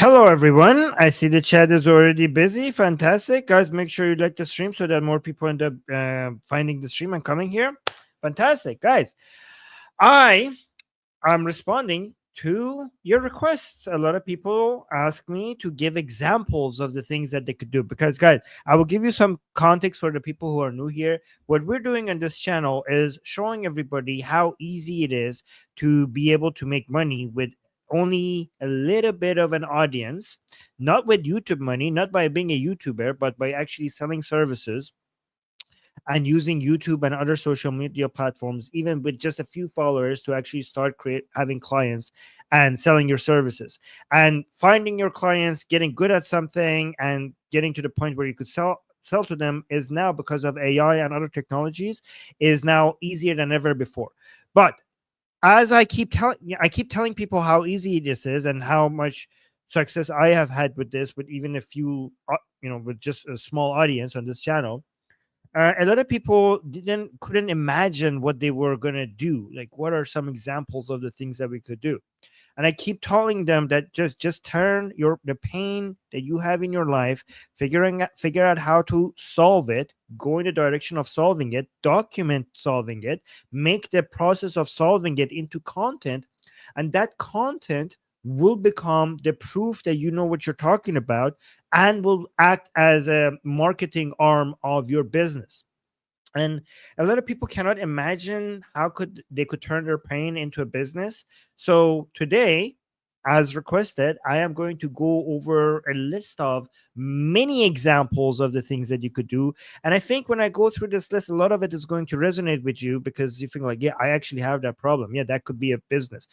Hello, everyone. I see the chat is already busy. Fantastic. Guys, make sure you like the stream so that more people end up finding the stream and coming here. Fantastic. Guys, I am responding to your requests. A lot of people ask me to give examples of the things that they could do because, guys, I will give you some context for the people who are new here. What we're doing on this channel is showing everybody how easy it is to be able to make money with only a little bit of an audience, not with YouTube money, not by being a YouTuber, but by actually selling services and using YouTube and other social media platforms, even with just a few followers, to actually start having clients and selling your services and finding your clients, getting good at something, and getting to the point where you could sell to them is now, because of AI and other technologies, is now easier than ever before. But as I keep telling people how easy this is and how much success I have had with this, with even a few, with just a small audience on this channel. A lot of people couldn't imagine what they were gonna do. Like, what are some examples of the things that we could do? And I keep telling them that just turn the pain that you have in your life, figure out how to solve it, go in the direction of solving it, document solving it, make the process of solving it into content, and that content will become the proof that you know what you're talking about and will act as a marketing arm of your business. And a lot of people cannot imagine how could turn their pain into a business. So today, as requested, I am going to go over a list of many examples of the things that you could do. And I think when I go through this list, a lot of it is going to resonate with you because you think like, yeah, I actually have that problem. Yeah, that could be a business.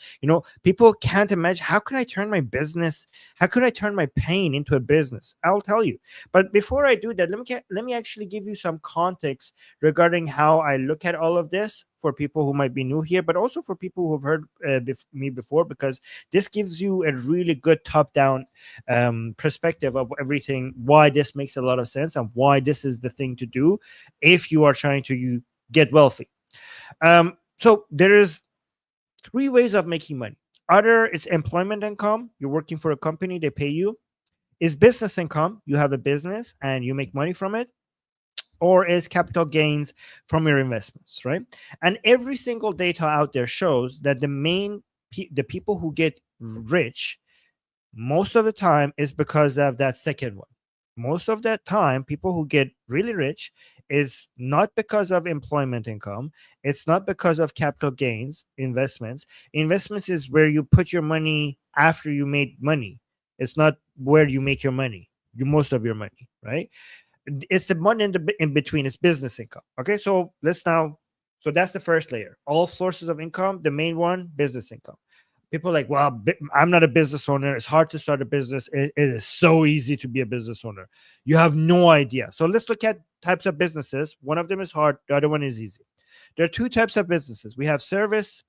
People can't imagine, how could I turn my business, how could I turn my pain into a business? I'll tell you. But before I do that, let me actually give you some context regarding how I look at all of this for people who might be new here, but also for people who have heard me before, because this gives you a really good top-down perspective of everything, why this makes a lot of sense and why this is the thing to do if you are trying to get wealthy. So there is three ways of making money. Either it's employment income, you're working for a company, they pay you. Is business income, you have a business and you make money from it. Or is capital gains from your investments, right? And every single data out there shows that the people who get rich most of the time is because of that second one. Most of that time, people who get really rich is not because of employment income. It's not because of capital gains, investments. Investments is where you put your money after you made money. It's not where you make your money, most of your money, right? It's the money in between. It's business income. Okay, so so that's the first layer. All sources of income, the main one, business income. People are like, well, I'm not a business owner, it's hard to start a business. It is so easy to be a business owner. You have no idea. So let's look at types of businesses. One of them is hard, the other one is easy. There are two types of businesses. We have service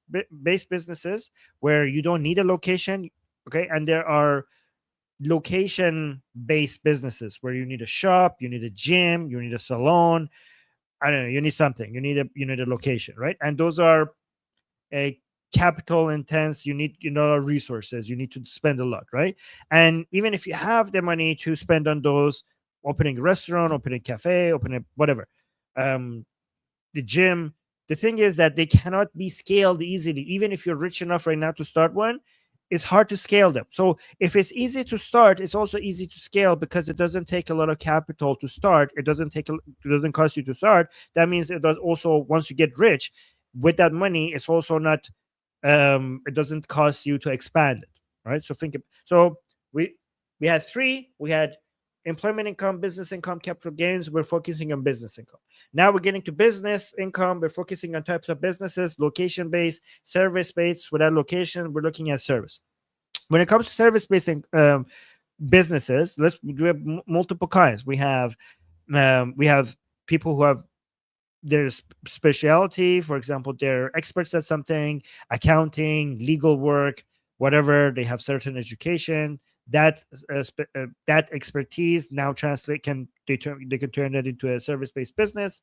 based businesses where you don't need a location. Okay, and there are location based businesses where you need a shop, you need a gym, you need a salon. I don't know, you need something, you need a location, right? And those are a capital intense. You know resources, you need to spend a lot, right? And even if you have the money to spend on those, opening a restaurant, opening a cafe, opening whatever, um the gym, the thing is that they cannot be scaled easily. Even if you're rich enough right now to start one, it's hard to scale them. So if it's easy to start, it's also easy to scale because it doesn't take a lot of capital to start. It doesn't cost you to start. That means it does also, once you get rich with that money, it's also not it doesn't cost you to expand it, right? So so we we had three. We had employment income, business income, capital gains. We're focusing on business income. Now we're getting to business income. We're focusing on types of businesses: location based, service based. Without location, we're looking at service. When it comes to service based businesses, we have multiple kinds. We have people who have their specialty. For example, they're experts at something: accounting, legal work, whatever. They have certain education. That expertise now they can turn that into a service-based business.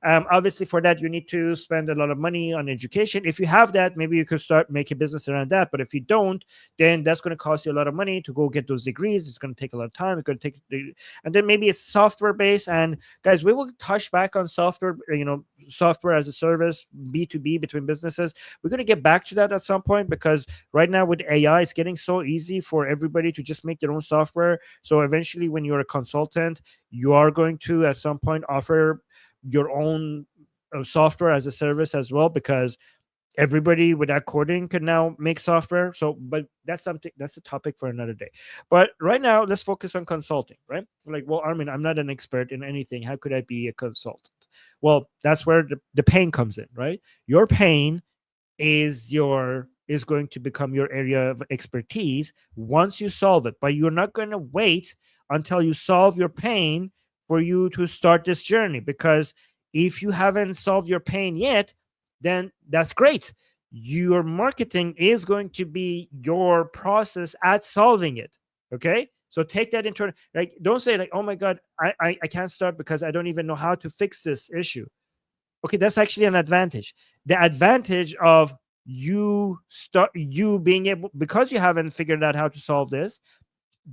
Obviously, for that, you need to spend a lot of money on education. If you have that, maybe you could start making business around that. But if you don't, then that's going to cost you a lot of money to go get those degrees. It's going to take a lot of time. It's going to take, and then maybe it's software based. And guys, we will touch back on software, software as a service, B2B between businesses. We're going to get back to that at some point, because right now with AI, it's getting so easy for everybody to just make their own software. So eventually, when you're a consultant, you are going to at some point offer your own software as a service as well, because everybody without coding can now make software. So, but that's a topic for another day. But right now, let's focus on consulting, right? Like, well, Armin, I'm not an expert in anything. How could I be a consultant? Well, that's where the pain comes in, right? Your pain is going to become your area of expertise once you solve it. But you're not going to wait until you solve your pain for you to start this journey, because if you haven't solved your pain yet, then that's great. Your marketing is going to be your process at solving it. Okay, so take that into, like, don't say like, oh my god, I can't start because I don't even know how to fix this issue. Okay, that's actually an advantage. The advantage of you being able, because you haven't figured out how to solve this,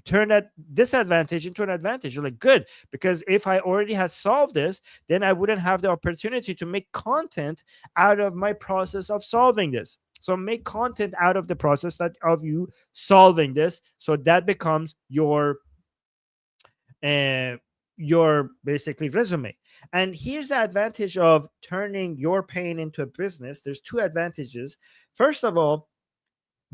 turn that disadvantage into an advantage. You're like, good, because if I already had solved this, then I wouldn't have the opportunity to make content out of my process of solving this. So make content out of the process of you solving this, so that becomes your basically resume. And here's the advantage of turning your pain into a business. There's two advantages. First of all,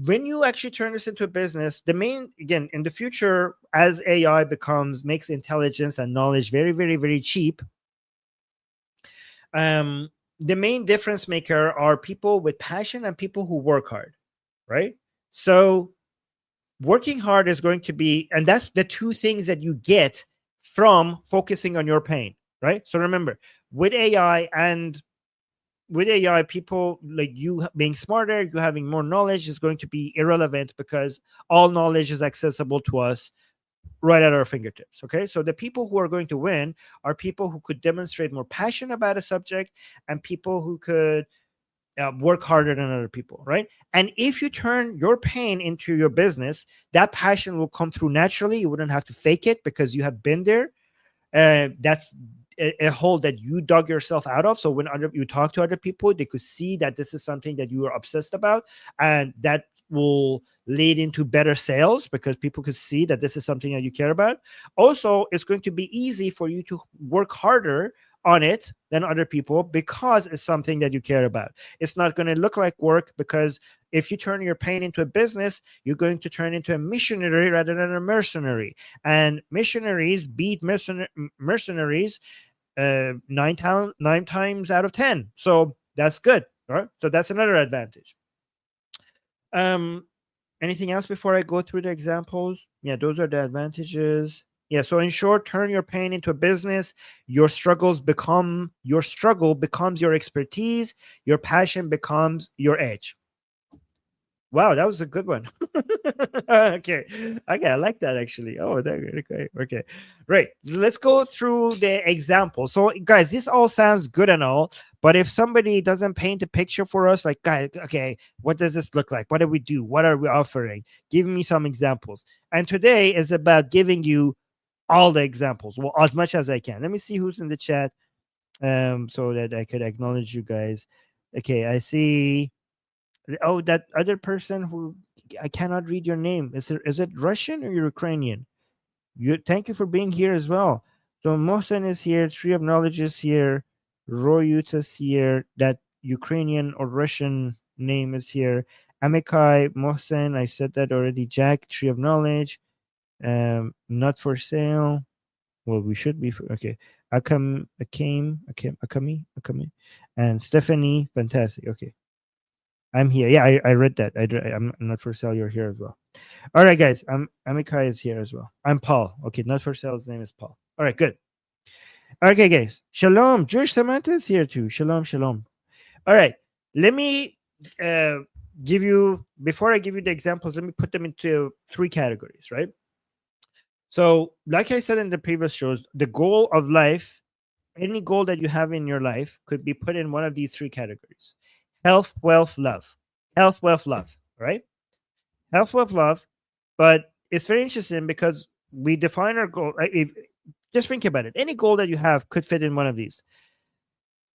when you actually turn this into a business, the main, again, in the future, as AI makes intelligence and knowledge very, very, very cheap, the main difference maker are people with passion and people who work hard, right? So working hard is going to be, and that's the two things that you get from focusing on your pain, right? So remember, with AI, people like you being smarter, you having more knowledge is going to be irrelevant, because all knowledge is accessible to us right at our fingertips. Okay, so the people who are going to win are people who could demonstrate more passion about a subject, and people who could work harder than other people, right? And if you turn your pain into your business, that passion will come through naturally. You wouldn't have to fake it, because you have been there. That's a hole that you dug yourself out of. So when you talk to other people, they could see that this is something that you are obsessed about, and that will lead into better sales, because people could see that this is something that you care about. Also, it's going to be easy for you to work harder on it than other people, because it's something that you care about. It's not going to look like work, because if you turn your pain into a business, you're going to turn into a missionary rather than a mercenary. And missionaries beat mercenaries 9 times out of 10. So that's good, right? So that's another advantage. Anything else before I go through the examples? Yeah, those are the advantages. Yeah, so in short, turn your pain into a business. Your struggle becomes your expertise. Your passion becomes your edge. Wow, that was a good one. Okay, I like that actually. Oh, okay, right. So let's go through the example. So, guys, this all sounds good and all, but if somebody doesn't paint a picture for us, like, guys, okay, what does this look like? What do we do? What are we offering? Give me some examples. And today is about giving you all the examples, well, as much as I can. Let me see who's in the chat, so that I could acknowledge you guys. Okay, I see. Oh, that other person who I cannot read your name. Is it Russian or Ukrainian? Thank you for being here as well. So Mohsen is here, Tree of Knowledge is here, Royut is here, that Ukrainian or Russian name is here. Amikai, Mohsen, I said that already. Jack, Tree of Knowledge, not for sale. Well, we should be okay. Akami, and Stephanie, fantastic. Okay. I'm here. Yeah, I read that. I'm not for sale. You're here as well. All right, guys. Amikai is here as well. I'm Paul. Okay, not for sale. His name is Paul. All right, good. Okay, guys. Shalom. Jewish Samantha is here too. Shalom, shalom. All right. Let me give you, before I give you the examples, let me put them into 3 categories, right? So, like I said in the previous shows, the goal of life, any goal that you have in your life, could be put in one of these three categories: health, wealth, love. Health, wealth, love, right? Health, wealth, love. But it's very interesting because we define our goal. Just think about it. Any goal that you have could fit in one of these.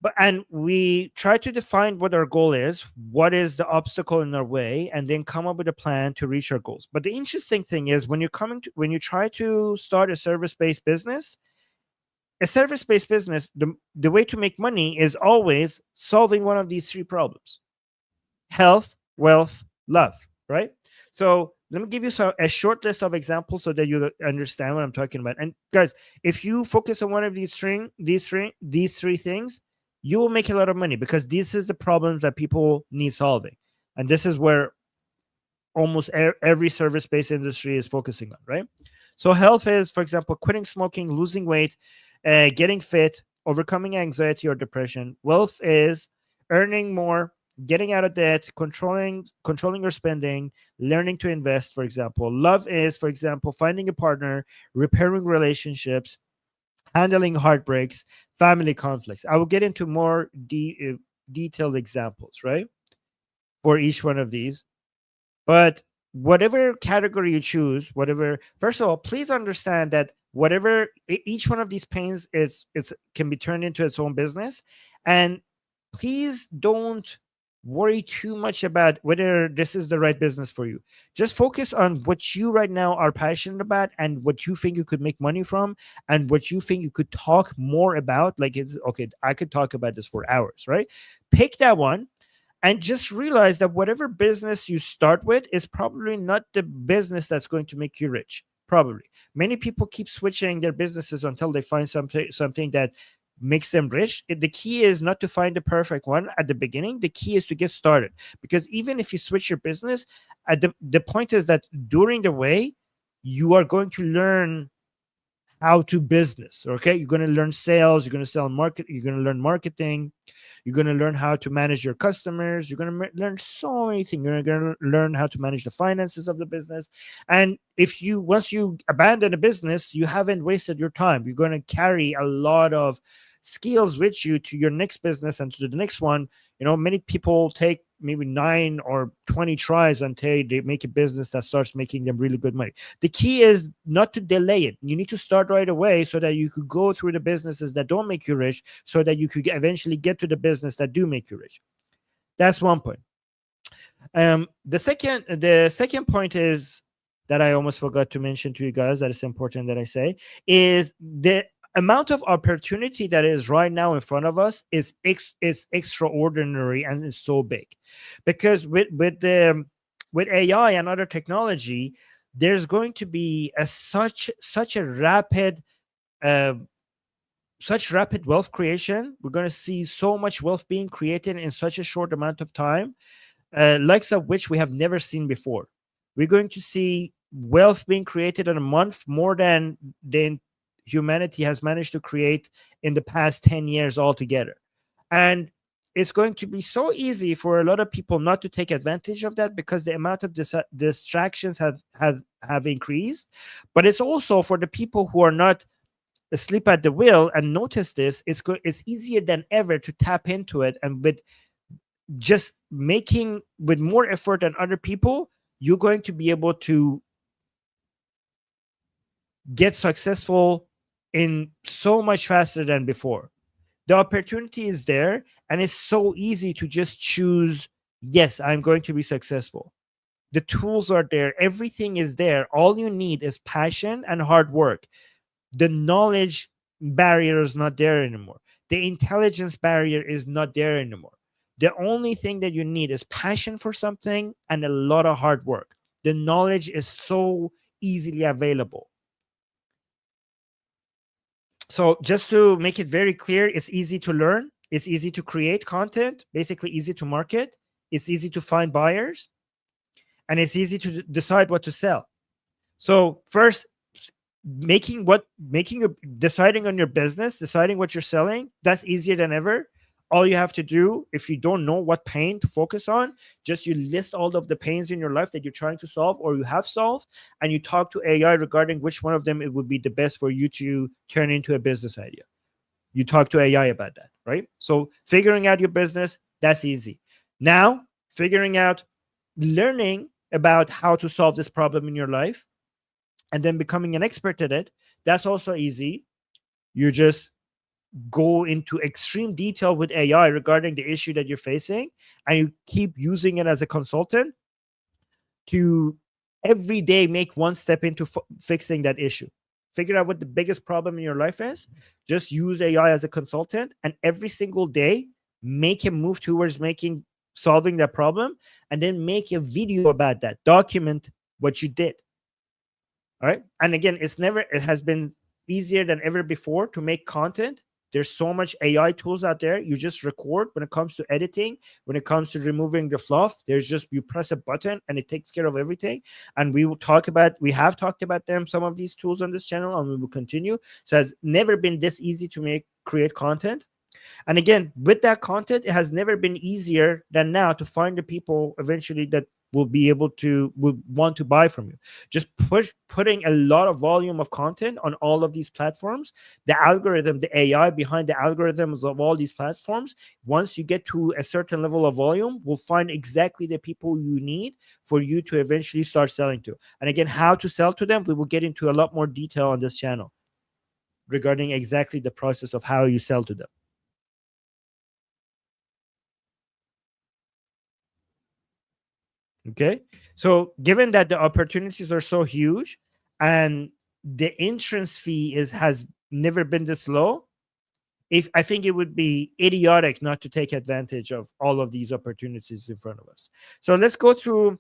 But and we try to define what our goal is, what is the obstacle in our way, and then come up with a plan to reach our goals. But the interesting thing is when you try to start a service-based business, the way to make money is always solving one of these three problems: health, wealth, love, right? So let me give you a short list of examples so that you understand what I'm talking about. And guys, if you focus on one of these three things, you will make a lot of money because this is the problems that people need solving. And this is where almost every service-based industry is focusing on, right? So health is, for example, quitting smoking, losing weight, getting fit, overcoming anxiety or depression. Wealth is earning more, getting out of debt, controlling your spending, learning to invest, for example. Love is, for example, finding a partner, repairing relationships, handling heartbreaks, family conflicts. I will get into more detailed examples, right, for each one of these. But whatever category you choose, whatever, first of all, please understand that whatever each one of these pains is can be turned into its own business. And please don't worry too much about whether this is the right business for you. Just focus on what you right now are passionate about and what you think you could make money from and what you think you could talk more about. Like, it's okay, I could talk about this for hours, right? Pick that one and just realize that whatever business you start with is probably not the business that's going to make you rich. Probably many people keep switching their businesses until they find something that makes them rich. The key is not to find the perfect one at the beginning. The key is to get started, because even if you switch your business, the point is that during the way you are going to learn how to business. Okay, you're going to learn sales, you're going to you're going to learn marketing, you're going to learn how to manage your customers, you're going to learn so many things. You're going to learn how to manage the finances of the business. And if you once you abandon a business, you haven't wasted your time. You're going to carry a lot of skills with you to your next business and to the next one. Many people take maybe 9 or 20 tries until they make a business that starts making them really good money. The key is not to delay it. You need to start right away so that you could go through the businesses that don't make you rich, so that you could eventually get to the business that do make you rich. That's one point. The second point is that I almost forgot to mention to you guys, that is important that I say, is the amount of opportunity that is right now in front of us is extraordinary and is so big, because with AI and other technology, there's going to be such a uh, rapid wealth creation. We're going to see so much wealth being created in such a short amount of time, likes of which we have never seen before. We're going to see wealth being created in a month more than humanity has managed to create in the past 10 years altogether. And it's going to be so easy for a lot of people not to take advantage of that, because the amount of distractions have increased. But it's also for the people who are not asleep at the wheel and notice this, it's easier than ever to tap into it. And with just making with more effort than other people, you're going to be able to get successful in so much faster than before. The opportunity is there, and it's so easy to just choose, yes, I'm going to be successful. The tools are there, everything is there. All you need is passion and hard work. The knowledge barrier is not there anymore. The intelligence barrier is not there anymore. The only thing that you need is passion for something and a lot of hard work. The knowledge is so easily available. So just to make it very clear, it's easy to learn, it's easy to create content, basically easy to market, it's easy to find buyers, and it's easy to decide what to sell. So first, deciding on your business, deciding what you're selling, that's easier than ever. All you have to do, if you don't know what pain to focus on, just you list all of the pains in your life that you're trying to solve or you have solved, and you talk to AI regarding which one of them it would be the best for you to turn into a business idea. You talk to AI about that, right? So figuring out your business, that's easy. Now, figuring out, learning about how to solve this problem in your life, and then becoming an expert at it, that's also easy. You just go into extreme detail with AI regarding the issue that you're facing, and you keep using it as a consultant to every day make one step into fixing that issue. Figure out what the biggest problem in your life is. Just use AI as a consultant, and every single day make a move towards solving that problem, and then make a video about that. Document what you did. All right. And again, it has been easier than ever before to make content. There's so much AI tools out there. You just record. When it comes to editing, when it comes to removing the fluff, you press a button and it takes care of everything. And we have talked about some of these tools on this channel, and we will continue. So it's never been this easy to create content. And again, with that content, it has never been easier than now to find the people eventually that will want to buy from you. Just putting a lot of volume of content on all of these platforms. The algorithm, the AI behind the algorithms of all these platforms, once you get to a certain level of volume, will find exactly the people you need for you to eventually start selling to. And again, how to sell to them, we will get into a lot more detail on this channel regarding exactly the process of how you sell to them. Okay. So given that the opportunities are so huge and the entrance fee has never been this low, I think it would be idiotic not to take advantage of all of these opportunities in front of us. So let's go through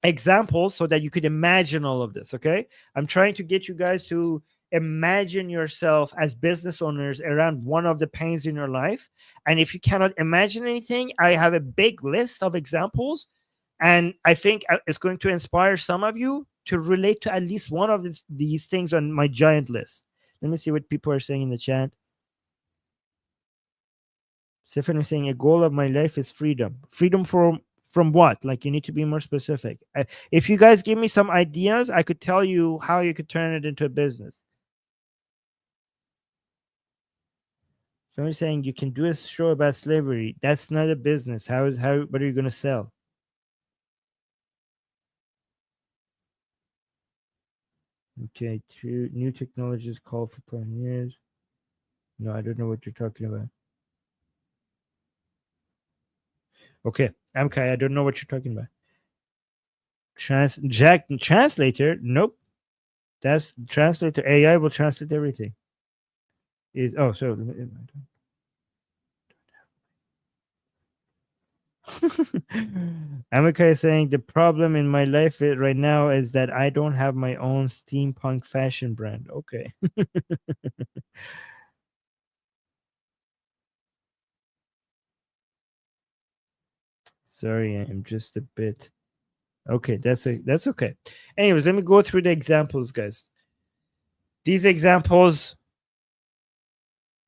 examples so that you could imagine all of this. Okay. I'm trying to get you guys to imagine yourself as business owners around one of the pains in your life. And if you cannot imagine anything, I have a big list of examples, and I think it's going to inspire some of you to relate to at least one of these things on my giant list. Let me see what people are saying in the chat. Stefan is saying a goal of my life is freedom. Freedom from what? Like, you need to be more specific. If you guys give me some ideas, I could tell you how you could turn it into a business. Somebody's saying you can do a show about slavery. That's not a business. What are you going to sell? Okay, new technologies call for pioneers. No, I don't know what you're talking about. Okay, MK, I don't know what you're talking about. Translator? Nope. That's translator. AI will translate everything. Amika is saying the problem in my life right now is that I don't have my own steampunk fashion brand. Okay. Sorry, I'm just a bit. Okay, that's okay. Anyways, let me go through the examples, guys. These examples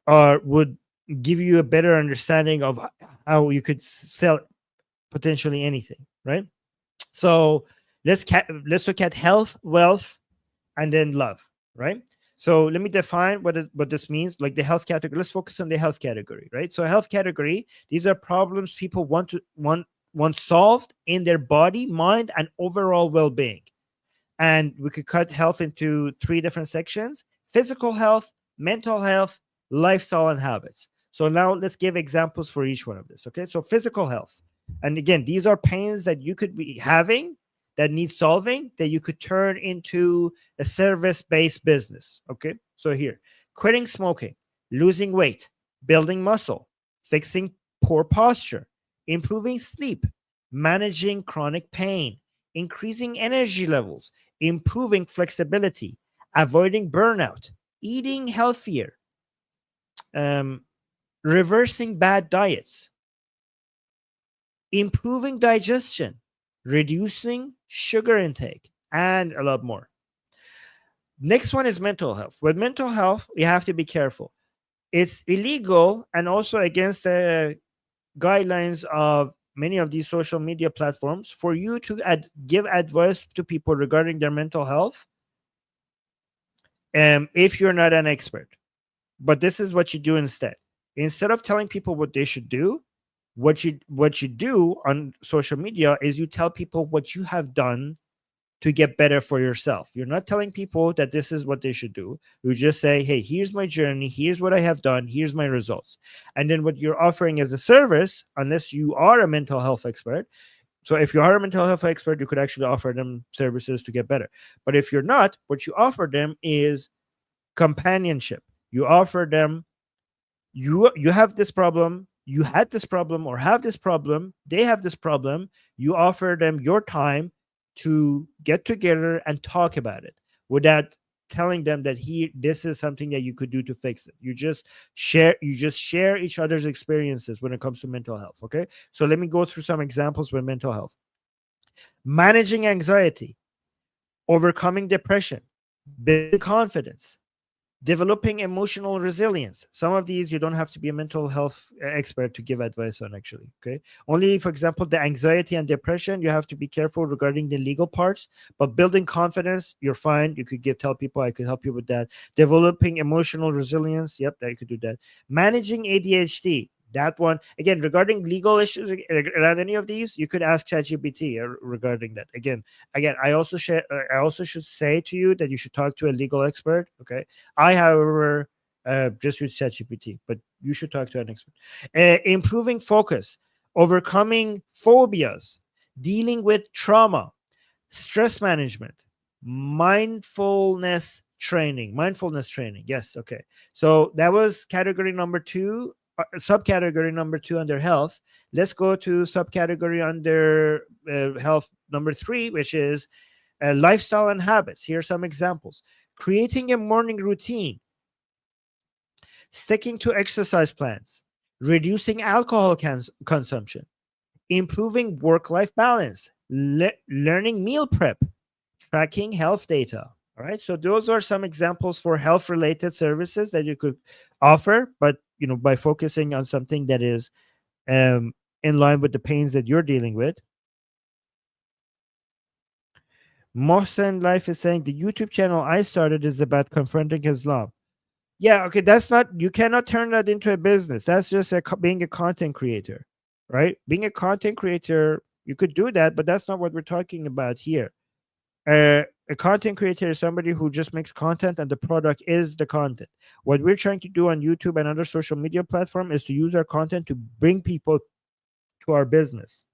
would give you a better understanding of how you could sell potentially anything, right? So let's look at health, wealth, and then love, right? So let me define what this means. Like the health category, let's focus on the health category, right? So health category, these are problems people want solved in their body, mind, and overall well-being. And we could cut health into 3 different sections: physical health, mental health, lifestyle, and habits. So now let's give examples for each one of this. Okay, so physical health. And again, these are pains that you could be having that need solving, that you could turn into a service-based business. Okay, so here, quitting smoking, losing weight, building muscle, fixing poor posture, improving sleep, managing chronic pain, increasing energy levels, improving flexibility, avoiding burnout, eating healthier, reversing bad diets, improving digestion, reducing sugar intake, and a lot more. Next one is mental health. With mental health, you have to be careful. It's illegal and also against the guidelines of many of these social media platforms for you to give advice to people regarding their mental health, if you're not an expert. But this is what you do instead. Instead of telling people what they should do, what you do on social media is you tell people what you have done to get better for yourself. You're not telling people that this is what they should do. You just say, hey, here's my journey, here's what I have done, here's my results. And then what you're offering as a service, unless you are a mental health expert, so if you are a mental health expert, you could actually offer them services to get better. But if you're not, what you offer them is companionship. You offer them, you have this problem, you had this problem or have this problem, they have this problem. You offer them your time to get together and talk about it without telling them that this is something that you could do to fix it. You just share each other's experiences when it comes to mental health. Okay, so let me go through some examples with mental health. Managing anxiety, overcoming depression, building confidence, developing emotional resilience. Some of these you don't have to be a mental health expert to give advice on, actually. Okay, only, for example, the anxiety and depression, you have to be careful regarding the legal parts. But building confidence, you're fine. You could tell people, I could help you with that. Developing emotional resilience, yep, that you could do that. Managing ADHD, that one again, regarding legal issues around any of these, you could ask ChatGPT regarding that. Again, I also should say to you that you should talk to a legal expert. Okay, I, however, just use ChatGPT, but you should talk to an expert. Improving focus, overcoming phobias, dealing with trauma, stress management, mindfulness training. Yes, okay. So that was category number 2, subcategory number 2 under health. Let's go to subcategory under health number 3, which is lifestyle and habits. Here are some examples: creating a morning routine, sticking to exercise plans, reducing alcohol consumption, improving work-life balance, learning meal prep, tracking health data. All right, so those are some examples for health-related services that you could offer, but by focusing on something that is in line with the pains that you're dealing with. Mohsen Life is saying the YouTube channel I started is about confronting Islam. Yeah, okay, that's not, you cannot turn that into a business. That's just being a content creator, right? Being a content creator, you could do that, but that's not what we're talking about here. A content creator is somebody who just makes content and the product is the content. What we're trying to do on YouTube and other social media platform is to use our content to bring people to our business.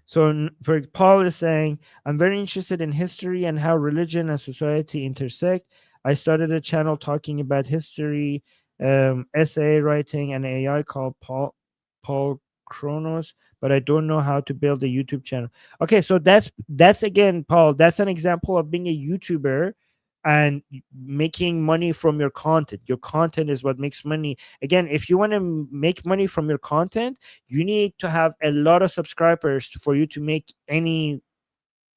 So for Paul is saying, I'm very interested in history and how religion and society intersect. I started a channel talking about history, essay writing, and AI called Paul Chronos, but I don't know how to build a YouTube channel. Okay, so that's again, Paul, that's an example of being a YouTuber and making money from your content. Your content is what makes money. Again, if you want to make money from your content, you need to have a lot of subscribers for you to make any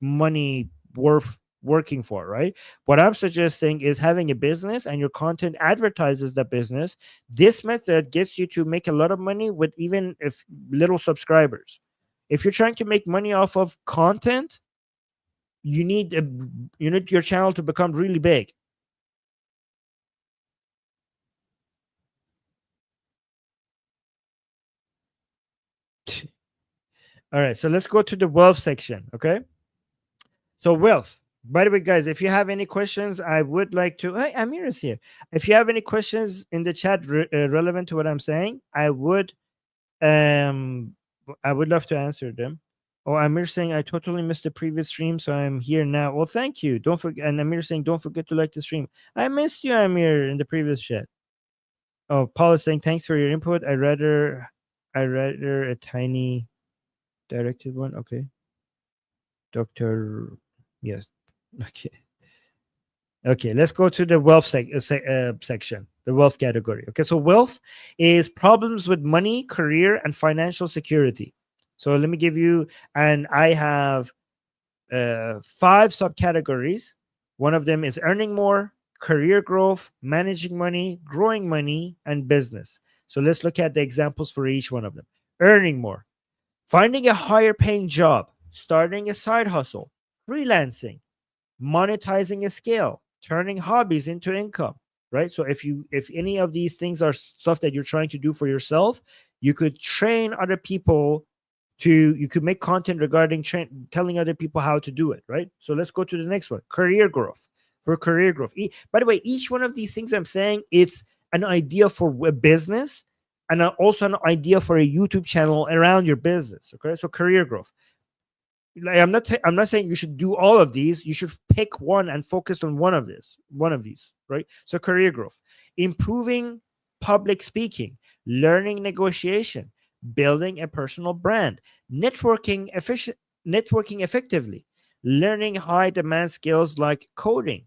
money worth working for, right? What I'm suggesting is having a business and your content advertises the business. This method gets you to make a lot of money with even if little subscribers. If you're trying to make money off of content, you need your channel to become really big. All right, so let's go to the wealth section. Okay, so wealth. By the way, guys, if you have any questions, I would like to. Hey, Amir is here. If you have any questions in the chat relevant to what I'm saying, I would love to answer them. Oh, Amir saying I totally missed the previous stream, so I'm here now. Well, thank you. Don't forget. And Amir saying don't forget to like the stream. I missed you, Amir, in the previous chat. Oh, Paul is saying thanks for your input. I rather a tiny directed one. Okay, Doctor. Yes. Okay. Okay, let's go to the wealth section, the wealth category. Okay, so wealth is problems with money, career, and financial security. So let me give you, and I have 5 subcategories. One of them is earning more, career growth, managing money, growing money, and business. So let's look at the examples for each one of them. Earning more, finding a higher paying job, starting a side hustle, freelancing, monetizing a skill, turning hobbies into income, right? So if any of these things are stuff that you're trying to do for yourself, you could train other people to, you could make content regarding telling other people how to do it, right? So let's go to the next one, career growth. For career growth, by the way, each one of these things I'm saying, it's an idea for a business and also an idea for a YouTube channel around your business. Okay, so career growth, like I'm not saying you should do all of these. You should pick one and focus on one of these, right? So career growth, improving public speaking, learning negotiation, building a personal brand, networking effectively, learning high demand skills like coding.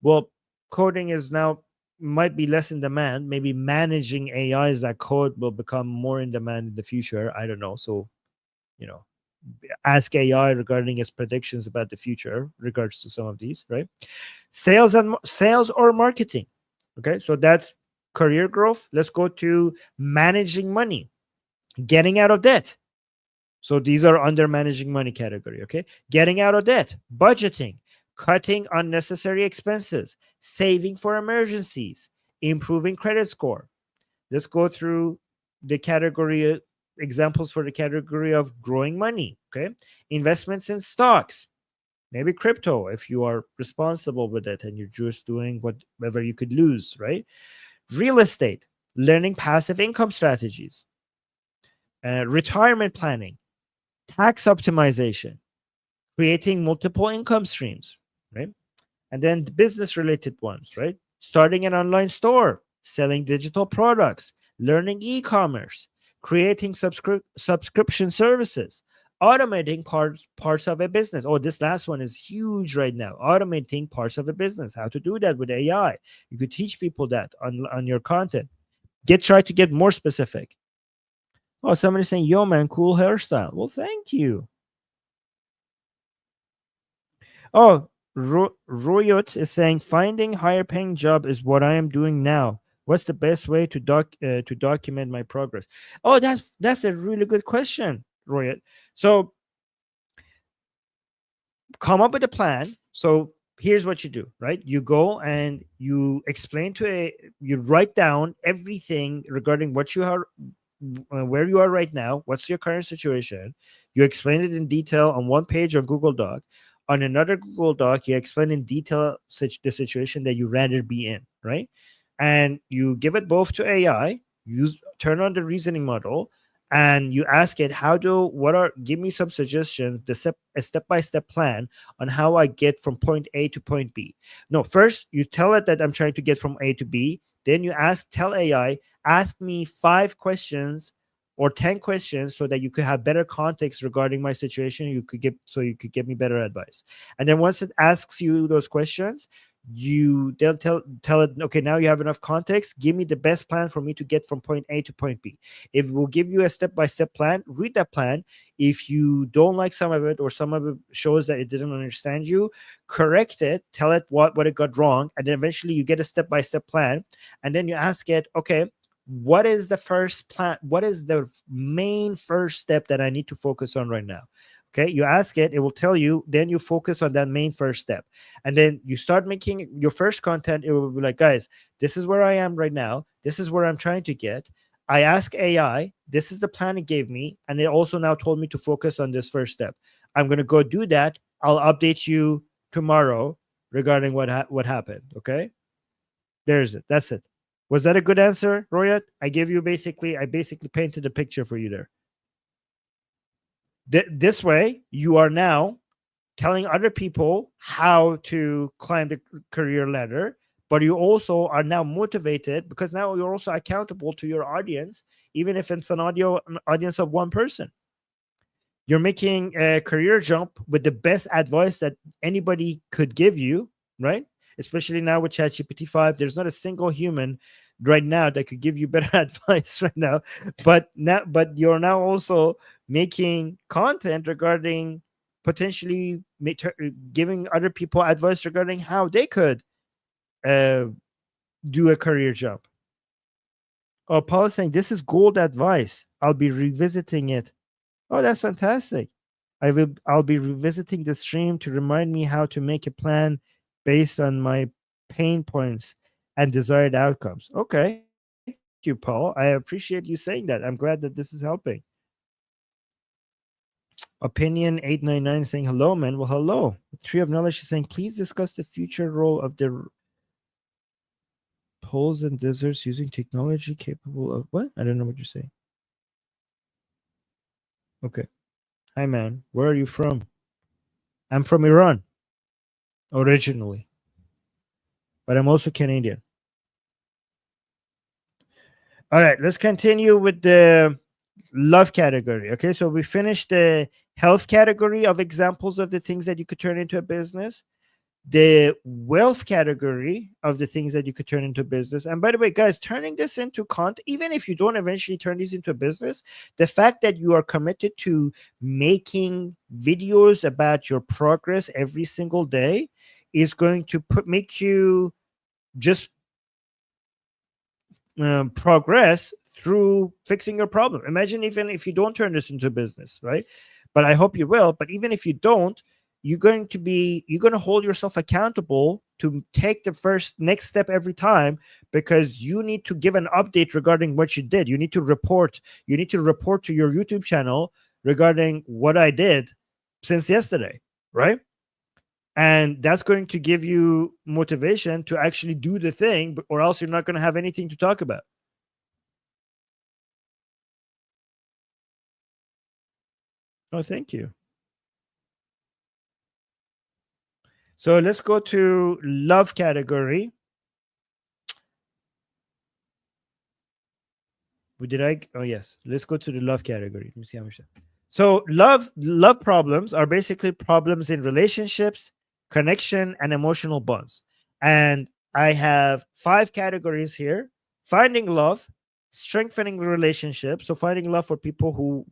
Well, coding is now might be less in demand. Maybe managing AIs that code will become more in demand in the future. I don't know. So, you know, ask AI regarding its predictions about the future regards to some of these, right? Sales or marketing. Okay, so that's career growth. Let's go to managing money, getting out of debt. So these are under managing money category. Okay, getting out of debt, budgeting, cutting unnecessary expenses, saving for emergencies, improving credit score. Let's go through the category examples for the category of growing money. Okay, investments in stocks, maybe crypto if you are responsible with it and you're just doing whatever you could lose, right? Real estate, learning passive income strategies, retirement planning, tax optimization, creating multiple income streams, right? And then the business related ones, right? Starting an online store, selling digital products, learning e-commerce, creating subscription services, automating parts of a business. Oh, this last one is huge right now. Automating parts of a business. How to do that with AI. You could teach people that on your content. Try to get more specific. Oh, somebody's saying, yo man, cool hairstyle. Well, thank you. Oh, Royot is saying finding higher paying job is what I am doing now. What's the best way to document my progress? Oh, that's a really good question, Royot. So come up with a plan. So here's what you do, right? You go and you you write down everything regarding what you are, where you are right now, what's your current situation. You explain it in detail on one page on Google Doc. On another Google Doc, you explain in detail the situation that you rather be in, right? And you give it both to AI, turn on the reasoning model, and you ask it, give me some suggestions, a step-by-step plan on how I get from point A to point B. No, first you tell it that I'm trying to get from A to B. Then you tell AI, ask me 5 questions or 10 questions so that you could have better context regarding my situation. You could give me better advice. And then once it asks you those questions, they'll tell it, okay, now you have enough context. Give me the best plan for me to get from point A to point B. If it will give you a step-by-step plan, read that plan. If you don't like some of it or some of it shows that it didn't understand you, correct it, tell it what it got wrong, and then eventually you get a step-by-step plan. And then you ask it, okay, what is the first plan? What is the main first step that I need to focus on right now? Okay, you ask it, it will tell you, then you focus on that main first step. And then you start making your first content. It will be like, guys, this is where I am right now. This is where I'm trying to get. I ask AI, this is the plan it gave me. And it also now told me to focus on this first step. I'm going to go do that. I'll update you tomorrow regarding what happened. Okay, there's it. That's it. Was that a good answer, Royat? I basically painted a picture for you there. This way, you are now telling other people how to climb the career ladder, but you also are now motivated because now you're also accountable to your audience, even if it's an audience of one person. You're making a career jump with the best advice that anybody could give you, right? Especially now with ChatGPT 5, there's not a single human right now that could give you better advice right now. But you're now also making content regarding potentially giving other people advice regarding how they could uh, do a career jump. Oh, Paul is saying this is gold advice. I'll be revisiting it. Oh, that's fantastic. I'll be revisiting the stream to remind me how to make a plan based on my pain points and desired outcomes. Okay. Thank you, Paul. I appreciate you saying that. I'm glad that this is helping. Opinion 899 saying hello, man. Well, hello. Tree of Knowledge is saying, please discuss the future role of the poles and deserts using technology capable of what? I don't know what you're saying. Okay. Hi, man. Where are you from? I'm from Iran originally, but I'm also Canadian. All right, let's continue with the love category. Okay, so we finished the health category of examples of the things that you could turn into a business, the wealth category of the things that you could turn into business. And by the way, guys, turning this into content, even if you don't eventually turn these into a business, the fact that you are committed to making videos about your progress every single day is going to make you just progress through fixing your problem. Imagine even if you don't turn this into a business, right? But I hope you will. But even if you don't, you're going to hold yourself accountable to take the first next step every time, because you need to give an update regarding what you did. You need to report to your YouTube channel regarding what I did since yesterday, right? And that's going to give you motivation to actually do the thing, or else you're not going to have anything to talk about. Oh, thank you. So let's go to love category. Did I? Oh, yes. Let's go to the love category. Let me see how much. So love problems are basically problems in relationships, connection, and emotional bonds. And I have 5 categories here: finding love, strengthening relationships. So finding love for people who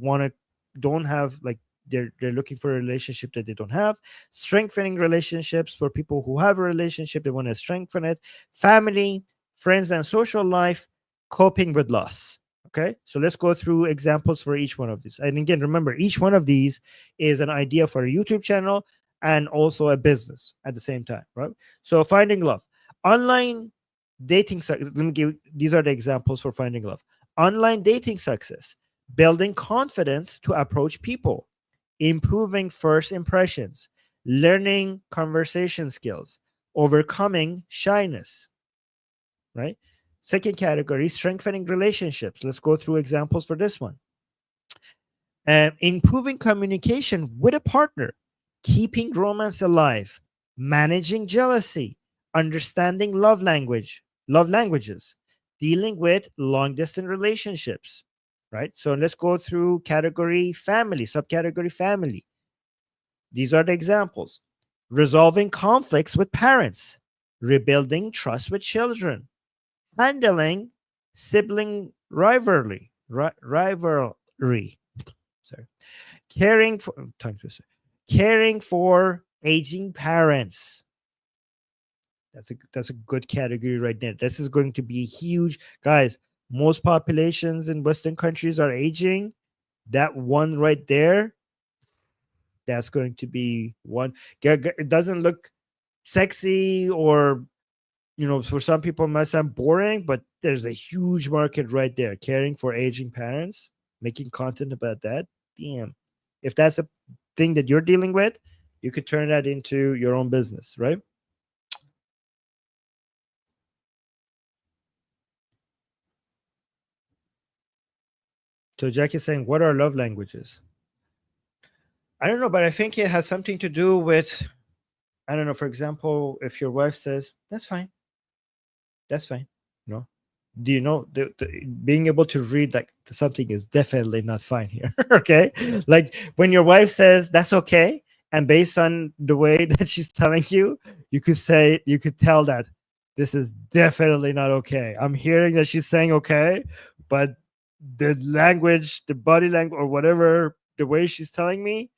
don't have, like, they're looking for a relationship that they don't have. Strengthening relationships for people who have a relationship, they want to strengthen it. Family, friends, and social life. Coping with loss. Okay, so let's go through examples for each one of these. And again, remember, each one of these is an idea for a YouTube channel and also a business at the same time, right? So finding love, online dating. Let me give, these are the examples for finding love. Online dating success, building confidence to approach people, improving first impressions, learning conversation skills, overcoming shyness, right? Second category, strengthening relationships. Let's go through examples for this one. Improving communication with a partner, keeping romance alive, managing jealousy, understanding love languages, dealing with long distance relationships, right? So let's go through category family, subcategory family. These are the examples: resolving conflicts with parents, rebuilding trust with children, handling sibling rivalry. Sorry, caring for aging parents. That's a good category right there. This is going to be huge, guys. Most populations in Western countries are aging. That one right there, that's going to be one. It doesn't look sexy, or for some people it might sound boring, but there's a huge market right there. Caring for aging parents, making content about that. Damn. If that's a thing that you're dealing with, you could turn that into your own business, right? So Jack is saying, what are love languages? I don't know, but I think it has something to do with, I don't know, for example, if your wife says, that's fine. That's fine. No. Do you know being able to read like something is definitely not fine here? Okay. Like when your wife says that's okay, and based on the way that she's telling you, you could tell that this is definitely not okay. I'm hearing that she's saying okay, but the language, the body language, or whatever, the way she's telling me,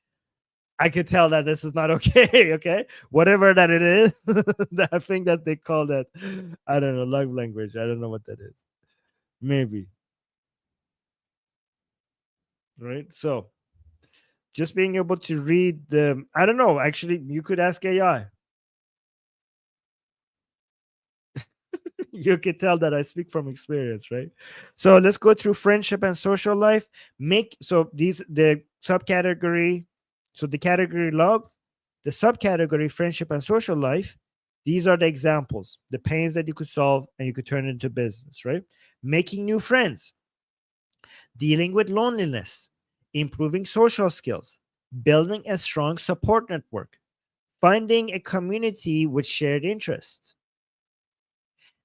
I could tell that this is not okay. Okay, whatever that it is, that thing that they call that, I don't know, love language. I don't know what that is. Maybe, right? So just being able to read the, I don't know. Actually, you could ask AI. You could tell that I speak from experience, right? So let's go through friendship and social life. Make so these the subcategory, so the category love, the subcategory friendship and social life. These are the examples, the pains that you could solve and you could turn into business, right? Making new friends, dealing with loneliness, improving social skills, building a strong support network, finding a community with shared interests.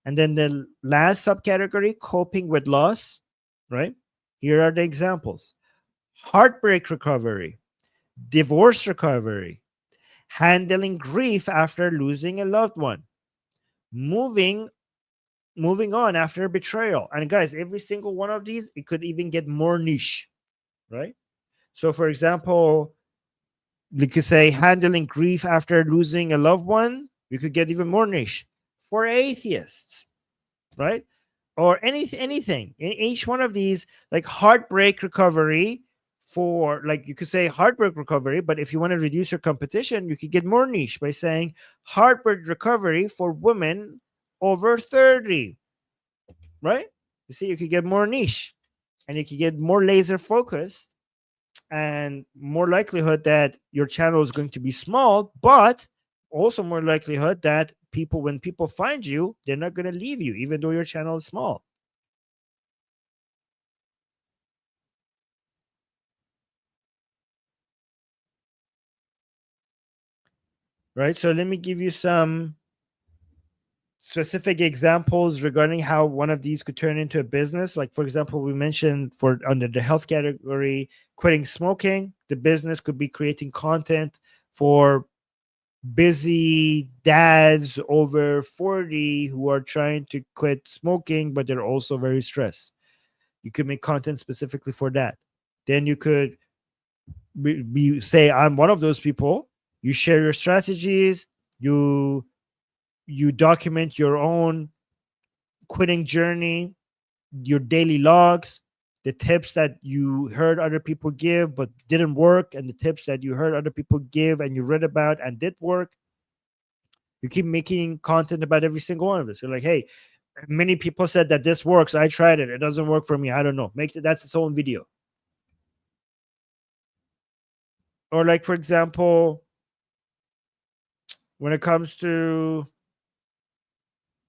And then the last subcategory, coping with loss, right? Here are the examples: heartbreak recovery, divorce recovery, handling grief after losing a loved one, moving moving on after betrayal. And guys, every single one of these, it could even get more niche, right? So for example, we could say handling grief after losing a loved one, we could get even more niche. For atheists, right? Or anything in each one of these, like heartbreak recovery, for like you could say heartbreak recovery, but if you want to reduce your competition, you could get more niche by saying heartbreak recovery for women over 30, right? You see, you could get more niche and you could get more laser focused, and more likelihood that your channel is going to be small, but also more likelihood that people, when people find you, they're not going to leave you even though your channel is small. Right, so let me give you some specific examples regarding how one of these could turn into a business. Like for example, we mentioned for under the health category, quitting smoking. The business could be creating content for busy dads over 40 who are trying to quit smoking, but they're also very stressed. You could make content specifically for that. Then you could say, I'm one of those people. You share your strategies, you document your own quitting journey, your daily logs, the tips that you heard other people give but didn't work, and the tips that you heard other people give and you read about and did work. You keep making content about every single one of this. You're like, hey, many people said that this works. I tried it. It doesn't work for me. I don't know. That's its own video. Or like, for example, when it comes to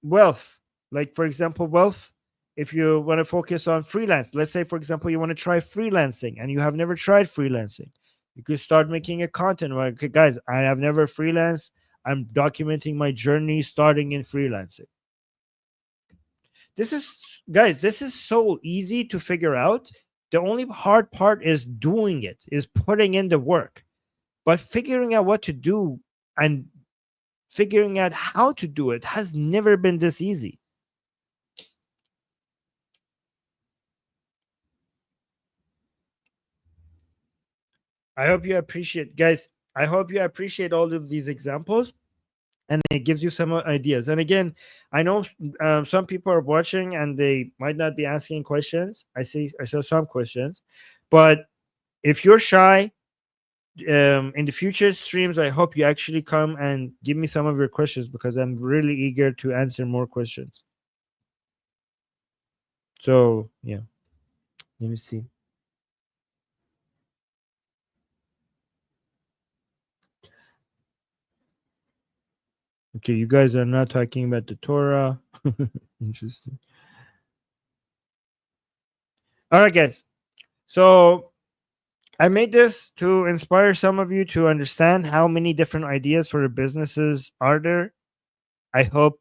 wealth, like for example, wealth, if you want to focus on freelance, let's say, for example, you want to try freelancing and you have never tried freelancing, you could start making a content like, okay, guys, I have never freelanced. I'm documenting my journey starting in freelancing. This is, guys, this is so easy to figure out. The only hard part is doing it, is putting in the work. But figuring out what to do and figuring out how to do it has never been this easy. I hope you appreciate, guys. I hope you appreciate all of these examples, and it gives you some ideas. And again, I know some people are watching and they might not be asking questions. I saw some questions, but if you're shy, in the future streams, I hope you actually come and give me some of your questions, because I'm really eager to answer more questions. So yeah, let me see. Okay, you guys are not talking about the Torah. Interesting. All right, guys. So I made this to inspire some of you to understand how many different ideas for businesses are there. I hope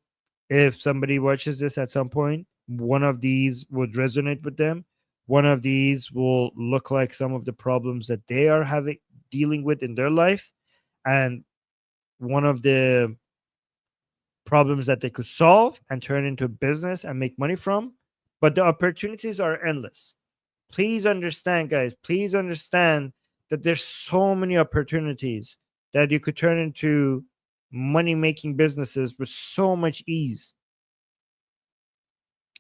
if somebody watches this at some point, one of these would resonate with them. One of these will look like some of the problems that they are having dealing with in their life, and one of the problems that they could solve and turn into business and make money from. But the opportunities are endless. Please understand, guys. Please understand that there's so many opportunities that you could turn into money-making businesses with so much ease.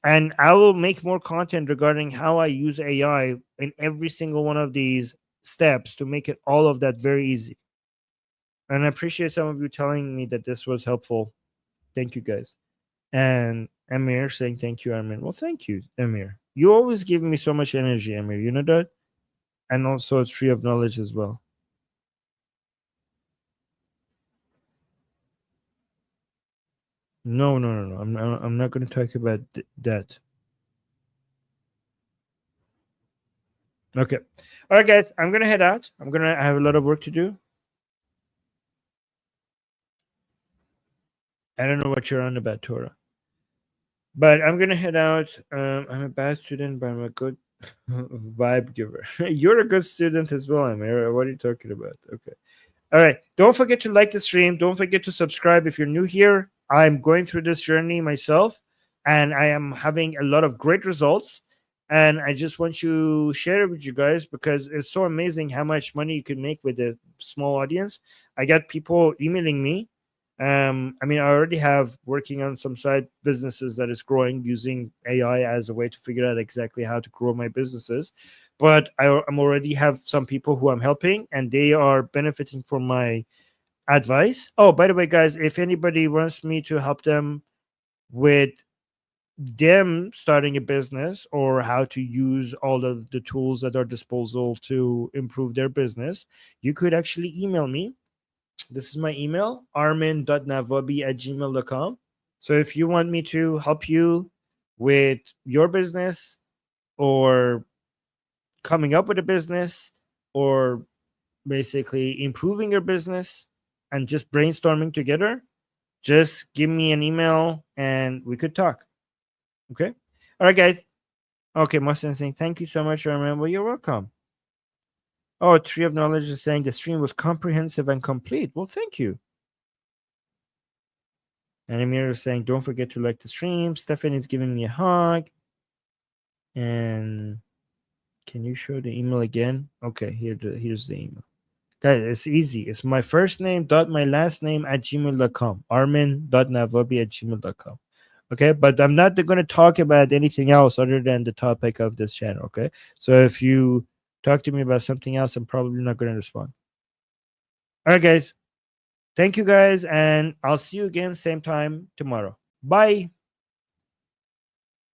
And I will make more content regarding how I use AI in every single one of these steps to make it all of that very easy. And I appreciate some of you telling me that this was helpful. Thank you, guys. And Amir saying thank you, Amir. Well, thank you, Amir. You always give me so much energy, Amir. You know that? And also a tree of knowledge as well. No, no, no, no. I'm not going to talk about that. Okay. All right, guys. I'm going to head out. I have a lot of work to do. I don't know what you're on about, Torah. But I'm going to head out. I'm a bad student, but I'm a good vibe giver. You're a good student as well, Amir. What are you talking about? Okay. All right. Don't forget to like the stream. Don't forget to subscribe if you're new here. I'm going through this journey myself, and I am having a lot of great results. And I just want to share it with you guys because it's so amazing how much money you can make with a small audience. I got people emailing me. I mean, I already have working on some side businesses that is growing using AI as a way to figure out exactly how to grow my businesses. But I'm already have some people who I'm helping, and they are benefiting from my advice. Oh, by the way, guys, if anybody wants me to help them with them starting a business or how to use all of the tools at our disposal to improve their business, you could actually email me. This is my email, armin.navobi@gmail.com. So if you want me to help you with your business or coming up with a business or basically improving your business and just brainstorming together, just give me an email and we could talk. Okay. All right, guys. Okay, Mohsen saying thank you so much, Armin. Well, you're welcome. Oh, Tree of Knowledge is saying the stream was comprehensive and complete. Well, thank you. And Amir is saying, don't forget to like the stream. Stephanie's giving me a hug. And can you show the email again? Okay, here's the email. Guys, it's easy. It's my first name dot my last name at gmail.com. armin.navobi@gmail.com. Okay, but I'm not going to talk about anything else other than the topic of this channel. Okay, so if you talk to me about something else, I'm probably not going to respond. All right, guys. Thank you, guys, and I'll see you again same time tomorrow. Bye.